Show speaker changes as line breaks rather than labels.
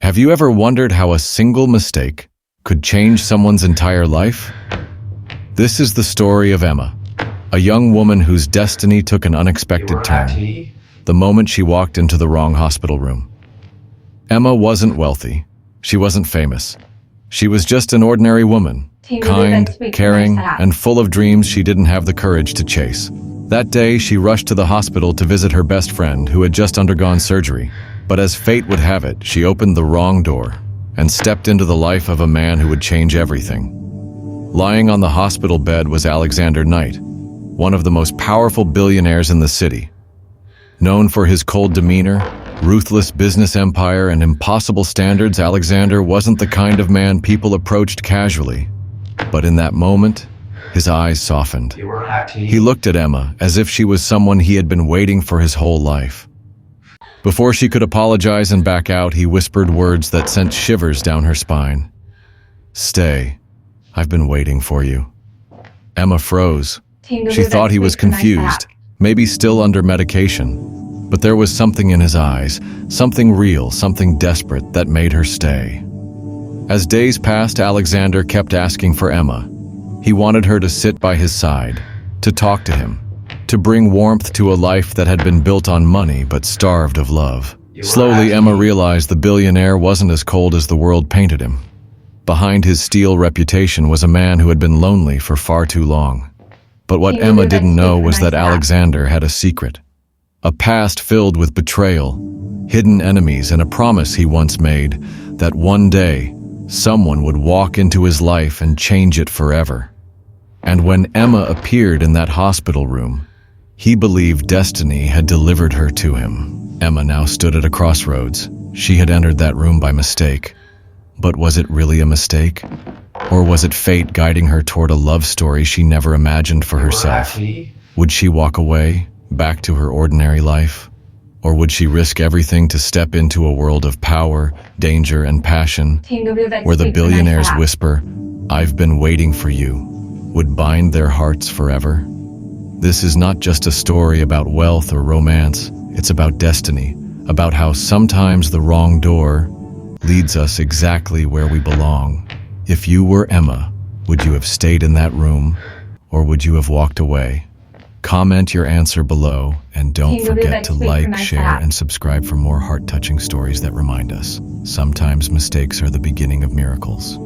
Have you ever wondered how a single mistake could change someone's entire life? This is the story of Emma, a young woman whose destiny took an unexpected turn the moment she walked into the wrong hospital room. Emma wasn't wealthy. She wasn't famous. She was just an ordinary woman, kind, caring, and full of dreams she didn't have the courage to chase. That day, she rushed to the hospital to visit her best friend who had just undergone surgery. But as fate would have it, she opened the wrong door and stepped into the life of a man who would change everything. Lying on the hospital bed was Alexander Knight, one of the most powerful billionaires in the city. Known for his cold demeanor, ruthless business empire, and impossible standards, Alexander wasn't the kind of man people approached casually. But in that moment, his eyes softened. He looked at Emma as if she was someone he had been waiting for his whole life. Before she could apologize and back out, he whispered words that sent shivers down her spine. "Stay. I've been waiting for you." Emma froze. She thought he was confused, maybe still under medication. But there was something in his eyes, something real, something desperate that made her stay. As days passed, Alexander kept asking for Emma. He wanted her to sit by his side, to talk to him, to bring warmth to a life that had been built on money but starved of love. Slowly, Emma realized the billionaire wasn't as cold as the world painted him. Behind his steel reputation was a man who had been lonely for far too long. But what Emma didn't know was that Alexander had a secret. A past filled with betrayal, hidden enemies, and a promise he once made that one day, someone would walk into his life and change it forever. And when Emma appeared in that hospital room, he believed destiny had delivered her to him. Emma now stood at a crossroads. She had entered that room by mistake. But was it really a mistake? Or was it fate guiding her toward a love story she never imagined for herself? Would she walk away, back to her ordinary life? Or would she risk everything to step into a world of power, danger, and passion, where the billionaires whisper, "I've been waiting for you," would bind their hearts forever? This is not just a story about wealth or romance. It's about destiny, about how sometimes the wrong door leads us exactly where we belong. If you were Emma, would you have stayed in that room, or would you have walked away? Comment your answer below, and don't forget to like, share, and subscribe for more heart-touching stories that remind us sometimes mistakes are the beginning of miracles.